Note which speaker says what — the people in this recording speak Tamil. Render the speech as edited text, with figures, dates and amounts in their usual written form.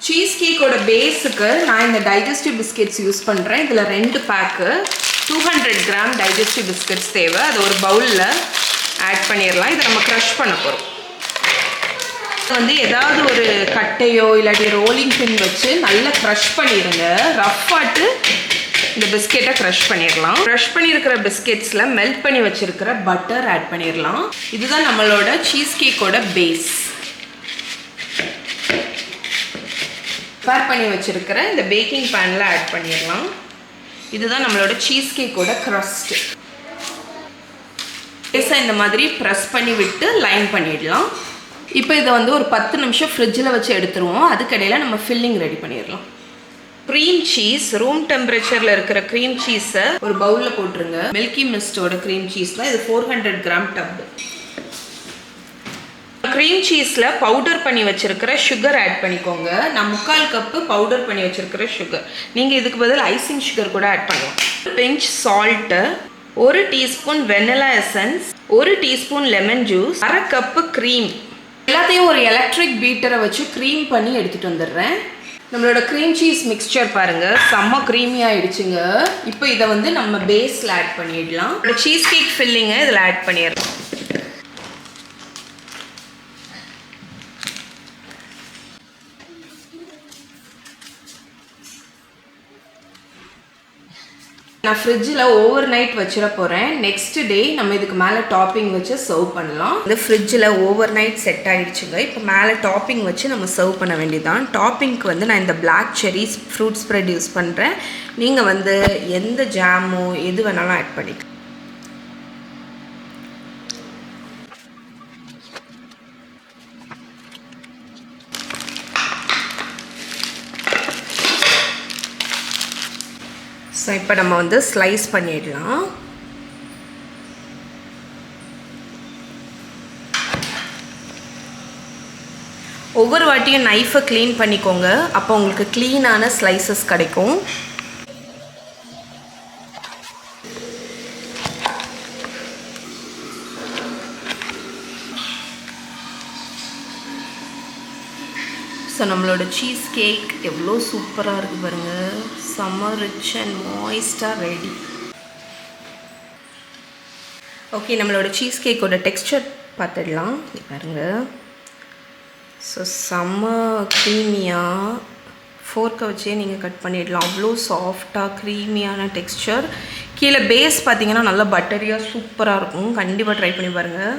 Speaker 1: சீஸ் கேக்கோட பேஸுக்கு நான் இந்த டைஜஸ்டிவ் பிஸ்கெட்ஸ் யூஸ் பண்ணுறேன். இதில் 2 பேக்கு 200 கிராம் டைஜஸ்டிவ் பிஸ்கெட்ஸ் தேவை. அது ஒரு பவுலில் ஆட் பண்ணிடலாம். இதை நம்ம க்ரஷ் பண்ண போகிறோம். வந்து ஏதாவது ஒரு கட்டையோ இல்லாட்டி ரோலிங் பின் வச்சு நல்லா க்ரஷ் பண்ணிடுங்க. ரஃப்பாட்டு இந்த பிஸ்கெட்டை க்ரஷ் பண்ணிடலாம். க்ரஷ் பண்ணியிருக்கிற பிஸ்கெட்ஸில் மெல்ட் பண்ணி வச்சுருக்கிற பட்டர் ஆட் பண்ணிடலாம். இதுதான் நம்மளோட சீஸ் கேக்கோட பேஸ். ப்ரிப்பேர் பண்ணி வச்சுருக்கிற இந்த பேக்கிங் பேனில் ஆட் பண்ணிடலாம். இதுதான் நம்மளோட சீஸ் கேக்கோட க்ரஸ்ட்டு. பேஸாக இந்த மாதிரி ப்ரெஸ் பண்ணி விட்டு லைன் பண்ணிடலாம். இப்போ இதை வந்து ஒரு 10 நிமிஷம் ஃப்ரிட்ஜில் வச்சு எடுத்துருவோம். அதுக்கடையில் நம்ம ஃபில்லிங் ரெடி பண்ணிடலாம். க்ரீம் சீஸ், ரூம் டெம்பரேச்சரில் இருக்கிற க்ரீம் சீஸை ஒரு பவுலில் போட்டுருங்க. மில்கி மிஸ்டோட க்ரீம் சீஸ் தான் இது. 400 கிராம் டப்பு. க்ரீம் சீஸில் பவுடர் பண்ணி வச்சுருக்கிற சுகர் ஆட் பண்ணிக்கோங்க. நான் 3/4 கப்பு பவுடர் பண்ணி வச்சுருக்கிற சுகர். நீங்கள் இதுக்கு பதில் ஐசிங் சுகர் கூட ஆட் பண்ணலாம். Pinch salt, 1 teaspoon vanilla essence, 1 teaspoon lemon juice, 1/2 cup cream. எல்லாத்தையும் ஒரு எலக்ட்ரிக் பீட்டரை வச்சு க்ரீம் பண்ணி எடுத்துகிட்டு வந்துடுறேன். நம்மளோட க்ரீம் சீஸ் மிக்ஸ்சர் பாருங்கள், செம்ம க்ரீமி ஆகிடுச்சுங்க. இப்போ இதை வந்து நம்ம பேஸில் ஆட் பண்ணிடலாம். சீஸ் கேக் ஃபில்லிங்கை இதில் ஆட் பண்ணிடலாம். நான் ஃப்ரிட்ஜில் ஓவர் நைட் வச்சிட போகிறேன். நெக்ஸ்ட் டே நம்ம இதுக்கு மேலே டாப்பிங் வச்சு சர்வ் பண்ணலாம். இது ஃப்ரிட்ஜில் ஓவர் நைட் செட் ஆகிடுச்சுங்க. இப்போ மேலே டாப்பிங் வச்சு நம்ம சர்வ் பண்ண வேண்டியதான். டாப்பிங்க்கு வந்து நான் இந்த black cherries fruit spread use பண்ணுறேன். நீங்கள் வந்து எந்த ஜாமோ எது வேணாலும் ஆட் பண்ணிக்கலாம். ஸோ இப்போ நம்ம வந்து ஸ்லைஸ் பண்ணிடலாம். ஒவ்வொரு வாட்டியும் நைஃபை க்ளீன் பண்ணிக்கோங்க. அப்போ உங்களுக்கு க்ளீனான ஸ்லைசஸ் கிடைக்கும். ஸோ நம்மளோட சீஸ் கேக் எவ்வளோ சூப்பராக இருக்குது பாருங்கள். செம்ம ரிச் அண்ட் மாய்ஸ்டாக ரெடி. ஓகே, நம்மளோட சீஸ் கேக்கோட டெக்ஸ்சர் பார்த்துடலாம். பாருங்கள், ஸோ செம்ம க்ரீமியாக ஃபோர்க்கை வச்சே நீங்கள் கட் பண்ணிடலாம். அவ்வளோ சாஃப்டாக க்ரீமியான டெக்ஸ்சர். கீழே பேஸ் பார்த்தீங்கன்னா நல்லா பட்டரியாக சூப்பராக இருக்கும். கண்டிப்பாக ட்ரை பண்ணி பாருங்கள்.